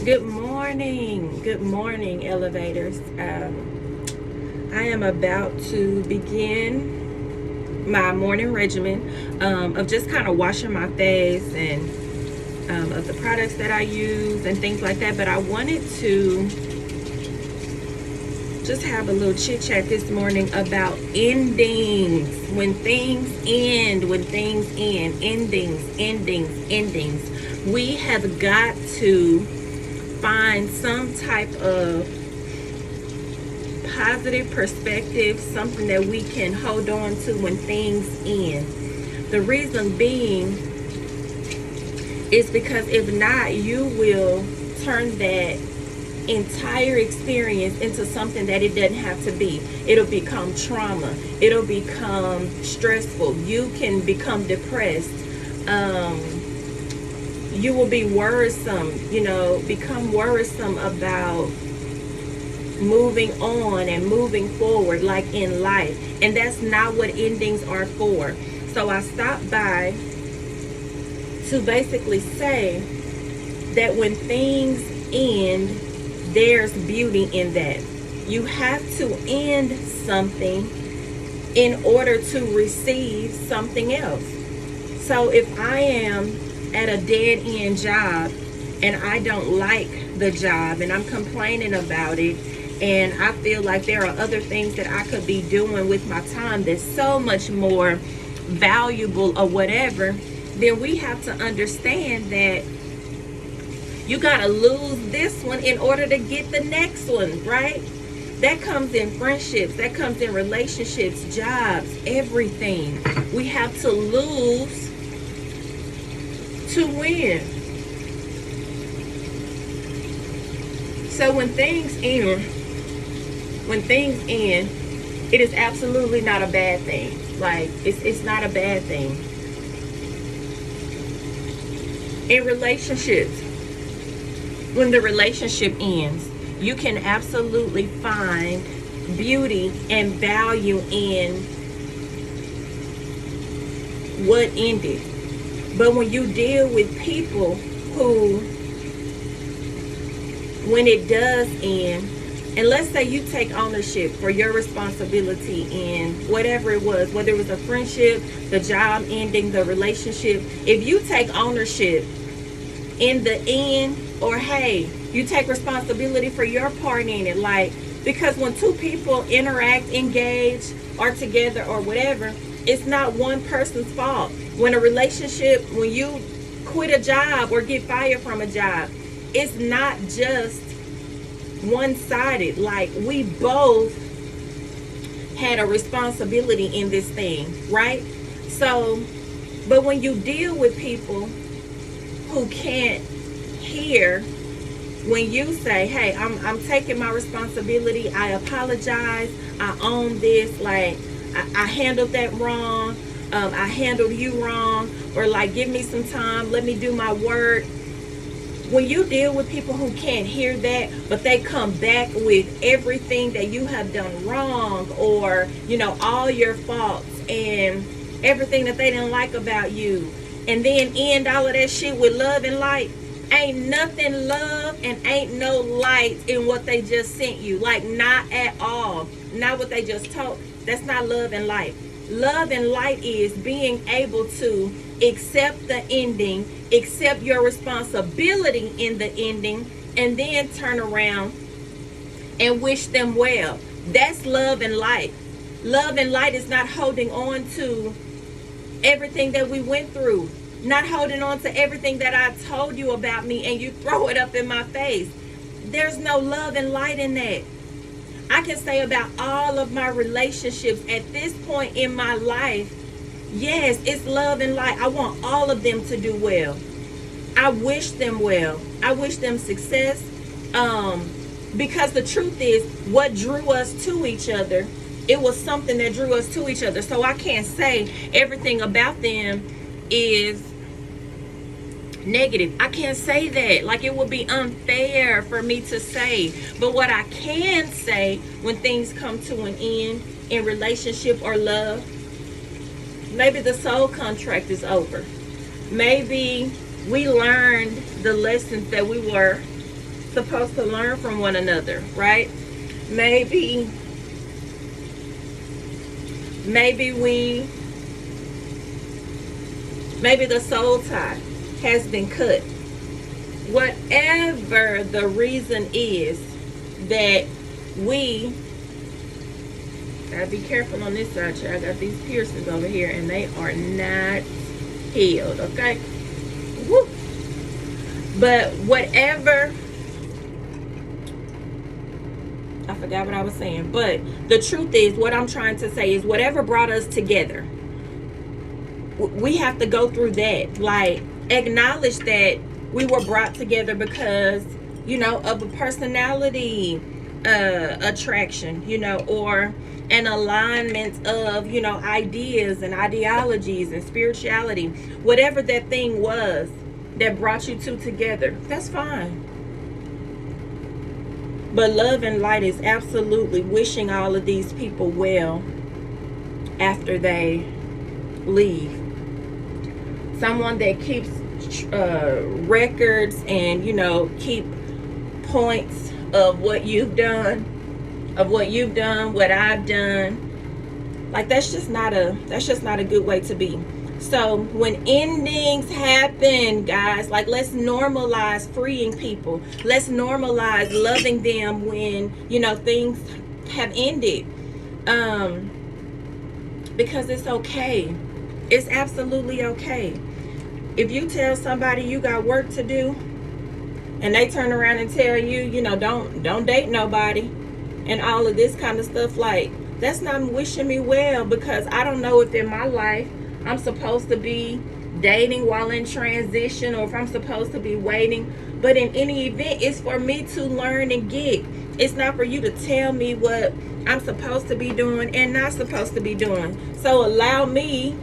Good morning, elevators. I am about to begin my morning regimen of just kind of washing my face and of the products that I use and things like that. But I wanted to just have a little chit chat this morning about endings. When things end, endings. We have got to find some type of positive perspective, something that we can hold on to when things end. The reason being is because if not, you will turn that entire experience into something that it doesn't have to be. It'll become trauma. It'll become stressful. You can become depressed. You will be worrisome, become worrisome about moving on and moving forward like in life. And that's not what endings are for. So I stopped by to basically say that when things end, there's beauty in that. You have to end something in order to receive something else. So if I am at a dead end job and I don't like the job and I'm complaining about it, and I feel like there are other things that I could be doing with my time that's so much more valuable or whatever, then we have to understand that you gotta lose this one in order to get the next one, right? That comes in friendships, that comes in relationships, jobs, everything. We have to lose to win. So when things end, it is absolutely not a bad thing. Like, it's not a bad thing. In relationships, when the relationship ends, you can absolutely find beauty and value in what ended. But when you deal with people who, when it does end, and let's say you take ownership for your responsibility in whatever it was, whether it was a friendship, the job ending, the relationship, if you take ownership in the end, or hey, you take responsibility for your part in it, like, because when two people interact, engage, are together or whatever, it's not one person's fault. When a relationship, when you quit a job or get fired from a job, it's not just one-sided. Like, we both had a responsibility in this thing, right? So, but when you deal with people who can't hear when you say, hey, I'm taking my responsibility, I apologize, I own this, like, I handled that wrong, I handled you wrong, or like, give me some time, let me do my work. When you deal with people who can't hear that, but they come back with everything that you have done wrong, or, all your faults and everything that they didn't like about you, and then end all of that shit with love and light, ain't nothing love and ain't no light in what they just sent you. Like, not at all. Not what they just told. That's not love and light. Love and light is being able to accept the ending, accept your responsibility in the ending, and then turn around and wish them well. That's love and light. Love and light is not holding on to everything that we went through, not holding on to everything that I told you about me and you throw it up in my face. There's no love and light in that. I can say about all of my relationships at this point in my life, yes, it's love and light. I want all of them to do well. I wish them well. I wish them success. Because the truth is, what drew us to each other, it was something that drew us to each other. So I can't say everything about them is negative. I can't say that. Like, it would be unfair for me to say. But what I can say when things come to an end in relationship or love, maybe the soul contract is over. Maybe we learned the lessons that we were supposed to learn from one another, right? Maybe maybe the soul tie has been cut. Whatever the reason is that we gotta be careful on this side, y'all. I got these piercings over here and they are not healed, okay? Woo. But whatever, I forgot what I was saying, but the truth is, what I'm trying to say is, whatever brought us together, we have to go through that. Like, acknowledge that we were brought together because, of a personality attraction, or an alignment of, ideas and ideologies and spirituality. Whatever that thing was that brought you two together, that's fine. But love and light is absolutely wishing all of these people well after they leave. Someone that keeps records and, keep points of what you've done, what I've done. Like, that's just not a good way to be. So when endings happen, guys, like, let's normalize freeing people. Let's normalize loving them when, things have ended. Because it's okay. It's absolutely okay. If you tell somebody you got work to do and they turn around and tell you, don't date nobody and all of this kind of stuff, like, that's not wishing me well, because I don't know if in my life I'm supposed to be dating while in transition, or if I'm supposed to be waiting. But in any event, it's for me to learn and get. It's not for you to tell me what I'm supposed to be doing and not supposed to be doing. So allow me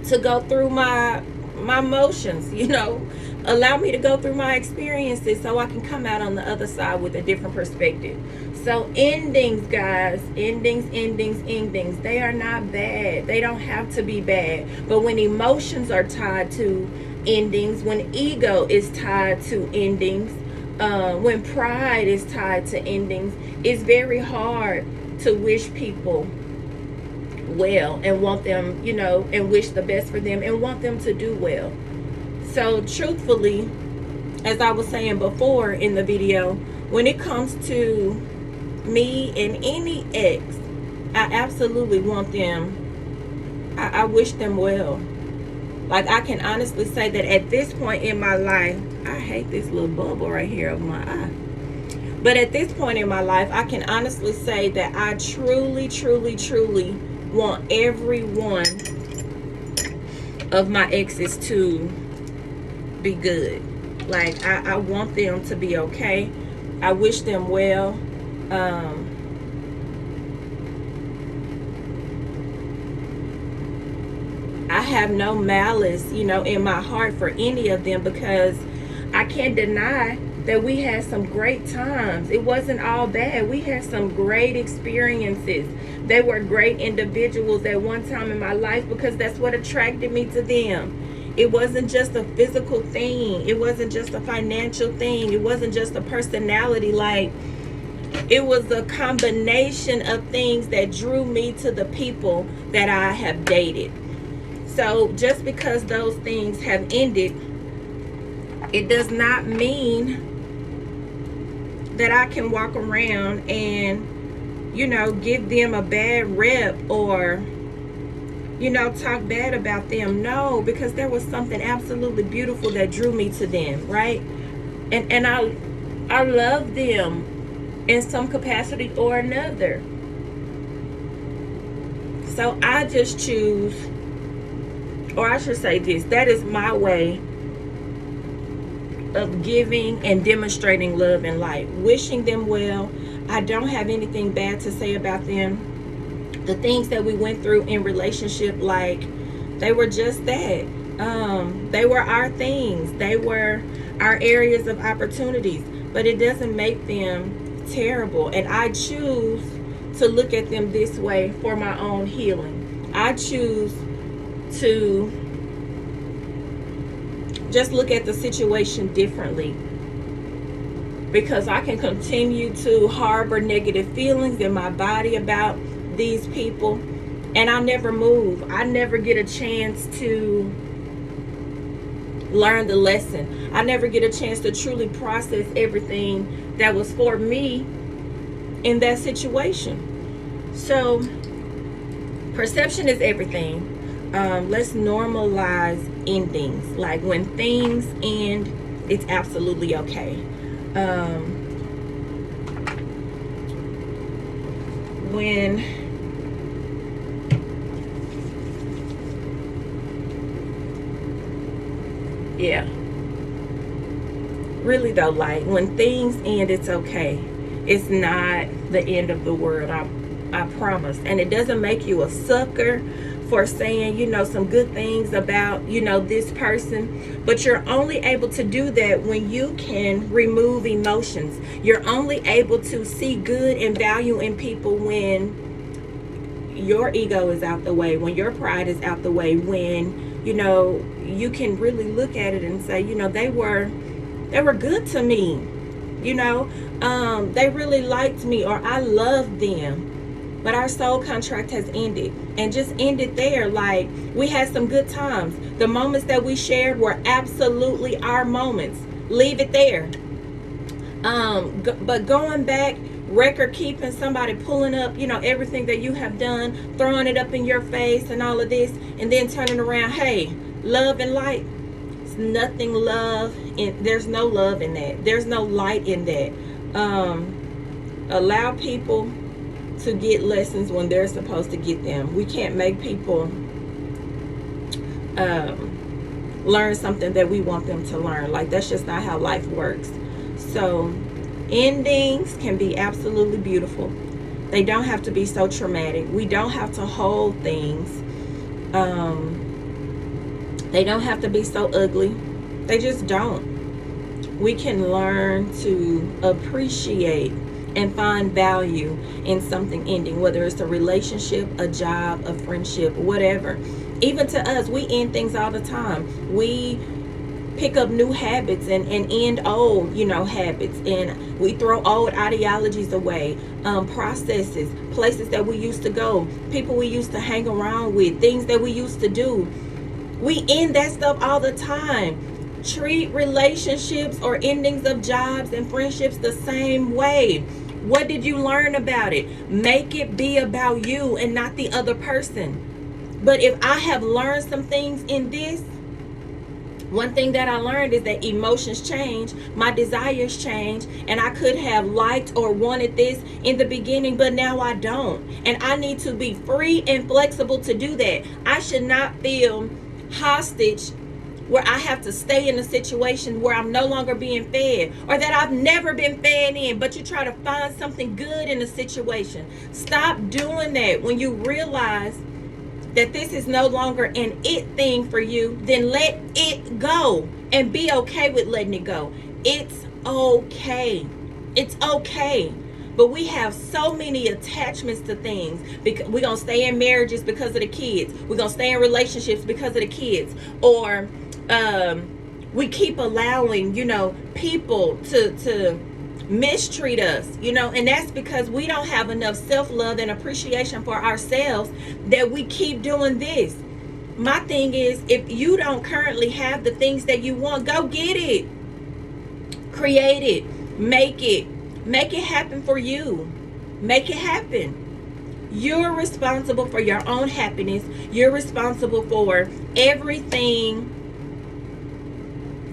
to go through my motions, allow me to go through my experiences so I can come out on the other side with a different perspective. So endings, guys, endings, they are not bad. They don't have to be bad. But when emotions are tied to endings, when ego is tied to endings, when pride is tied to endings, it's very hard to wish people well and want them, and wish the best for them and want them to do well. So truthfully, as I was saying before in the video, when it comes to me and any ex, I absolutely want them, I wish them well. Like, I can honestly say that at this point in my life, I hate this little bubble right here over my eye. But at this point in my life, I can honestly say that I truly want every one of my exes to be good. Like, I want them to be okay. I wish them well. I have no malice, in my heart for any of them, because I can't deny that we had some great times. It wasn't all bad. We had some great experiences. They were great individuals at one time in my life, because that's what attracted me to them. It wasn't just a physical thing. It wasn't just a financial thing. It wasn't just a personality. Like, it was a combination of things that drew me to the people that I have dated. So just because those things have ended, it does not mean that I can walk around and, give them a bad rep or, talk bad about them. No, because there was something absolutely beautiful that drew me to them, right? And I love them in some capacity or another. So I just choose, or I should say this, that is my way of giving and demonstrating love and light, wishing them well. I don't have anything bad to say about them. The things that we went through in relationship, like, they were just that. They were our things. They were our areas of opportunities, but it doesn't make them terrible. And I choose to look at them this way for my own healing. I choose to just look at the situation differently. because I can continue to harbor negative feelings in my body about these people, and I never move. I never get a chance to learn the lesson. I never get a chance to truly process everything that was for me in that situation. So perception is everything. Let's normalize endings. Like when things end, it's absolutely okay. When yeah, really though, like when things end, it's okay. It's not the end of the world. I promise. And it doesn't make you a sucker for saying, some good things about, this person. But you're only able to do that when you can remove emotions. You're only able to see good and value in people when your ego is out the way, when your pride is out the way, when, you can really look at it and say, they were good to me. They really liked me, or I loved them. But our soul contract has ended, and just ended there. Like, we had some good times. The moments that we shared were absolutely our moments. Leave it there. But going back, record keeping, somebody pulling up, everything that you have done, throwing it up in your face and all of this, and then turning around, hey, love and light. It's nothing love. There's no love in that. There's no light in that. Allow people to get lessons when they're supposed to get them. We can't make people learn something that we want them to learn. Like, that's just not how life works. So endings can be absolutely beautiful. They don't have to be so traumatic. We don't have to hold things. They don't have to be so ugly. They just don't. We can learn to appreciate and find value in something ending, whether it's a relationship, a job, a friendship, whatever. Even to us, we end things all the time. We pick up new habits and end old, habits, and we throw old ideologies away, processes, places that we used to go, people we used to hang around with, things that we used to do. We end that stuff all the time. Treat relationships or endings of jobs and friendships the same way. What did you learn about it? Make it be about you and not the other person. But if I have learned some things in this, one thing that I learned is that emotions change, my desires change, and I could have liked or wanted this in the beginning, but now I don't. And I need to be free and flexible to do that. I should not feel hostage where I have to stay in a situation where I'm no longer being fed, or that I've never been fed in, but you try to find something good in a situation. Stop doing that. When you realize that this is no longer an it thing for you, then let it go and be okay with letting it go. It's okay. It's okay. But we have so many attachments to things. Because we're going to stay in marriages because of the kids. We're going to stay in relationships because of the kids. Or we keep allowing, people to mistreat us, and that's because we don't have enough self-love and appreciation for ourselves that we keep doing this. My thing is, if you don't currently have the things that you want, go get it. Create it. Make it happen for you. Make it happen. You're responsible for your own happiness. You're responsible for everything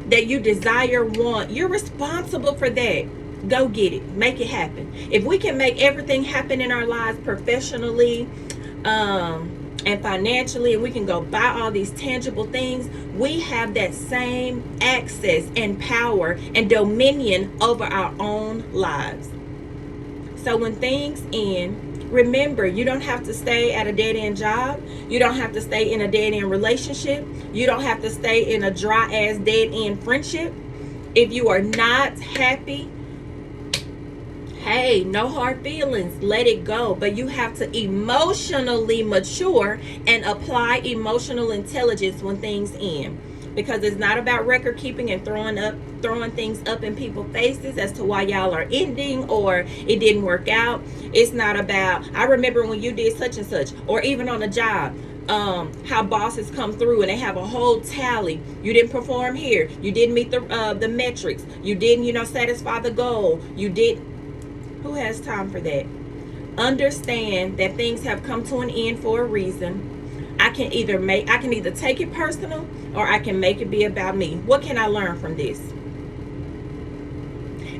that you desire, want. You're responsible for that. Go get it. Make it happen. If we can make everything happen in our lives professionally and financially, and we can go buy all these tangible things, we have that same access and power and dominion over our own lives. So when things end, remember, you don't have to stay at a dead-end job. You don't have to stay in a dead-end relationship. You don't have to stay in a dry-ass dead-end friendship. If you are not happy, hey, no hard feelings. Let it go. But you have to emotionally mature and apply emotional intelligence when things end. because it's not about record keeping and throwing things up in people's faces as to why y'all are ending or it didn't work out. It's not about, I remember when you did such and such, or even on a job, how bosses come through and they have a whole tally. You didn't perform here, you didn't meet the metrics, you didn't satisfy the goal, you did. Who has time for that? Understand that things have come to an end for a reason. I can either take it personal, or I can make it be about me. What can I learn from this?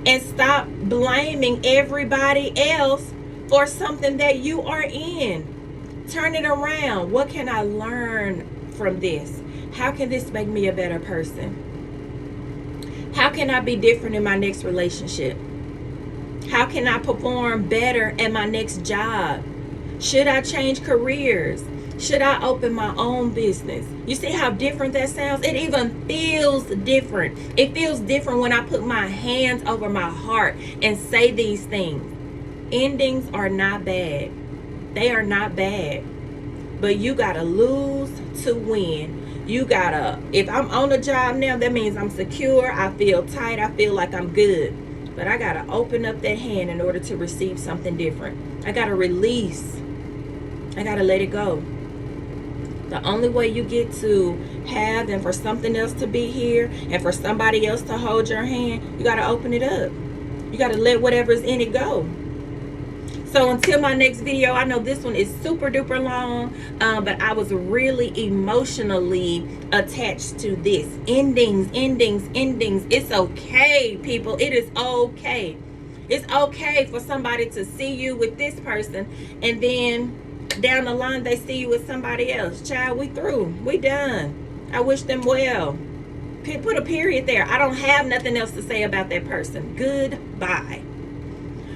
And stop blaming everybody else for something that you are in. Turn it around. What can I learn from this? How can this make me a better person? How can I be different in my next relationship? How can I perform better at my next job? Should I change careers? Should I open my own business? You see how different that sounds? It even feels different. It feels different when I put my hands over my heart and say these things. Endings are not bad. They are not bad. But you gotta lose to win. You gotta, if I'm on a job now, that means I'm secure, I feel tight, I feel like I'm good. But I gotta open up that hand in order to receive something different. I gotta release. I gotta let it go. The only way you get to have and for something else to be here and for somebody else to hold your hand, you got to open it up. You got to let whatever's in it go. So until my next video, I know this one is super duper long, but I was really emotionally attached to this. Endings. It's okay, people. It is okay. It's okay for somebody to see you with this person and then down the line they see you with somebody else. Child, we through. We done. I wish them well. Put a period there. I don't have nothing else to say about that person. Goodbye.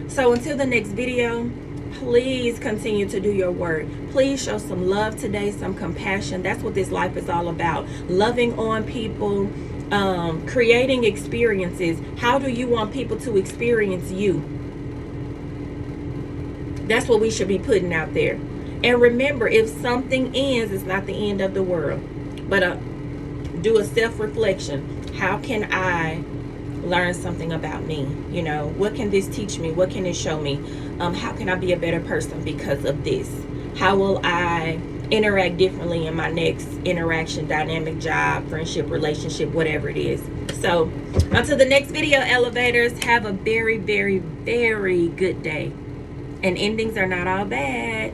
So until the next video, please continue to do your work. Please show some love today, some compassion. That's what this life is all about. Loving on people, creating experiences. How do you want people to experience you? That's what we should be putting out there. And remember, if something ends, it's not the end of the world. But do a self-reflection. How can I learn something about me? What can this teach me? What can it show me? How can I be a better person because of this? How will I interact differently in my next interaction, dynamic, job, friendship, relationship, whatever it is? So until the next video, elevators, have a very, very, very good day. And endings are not all bad.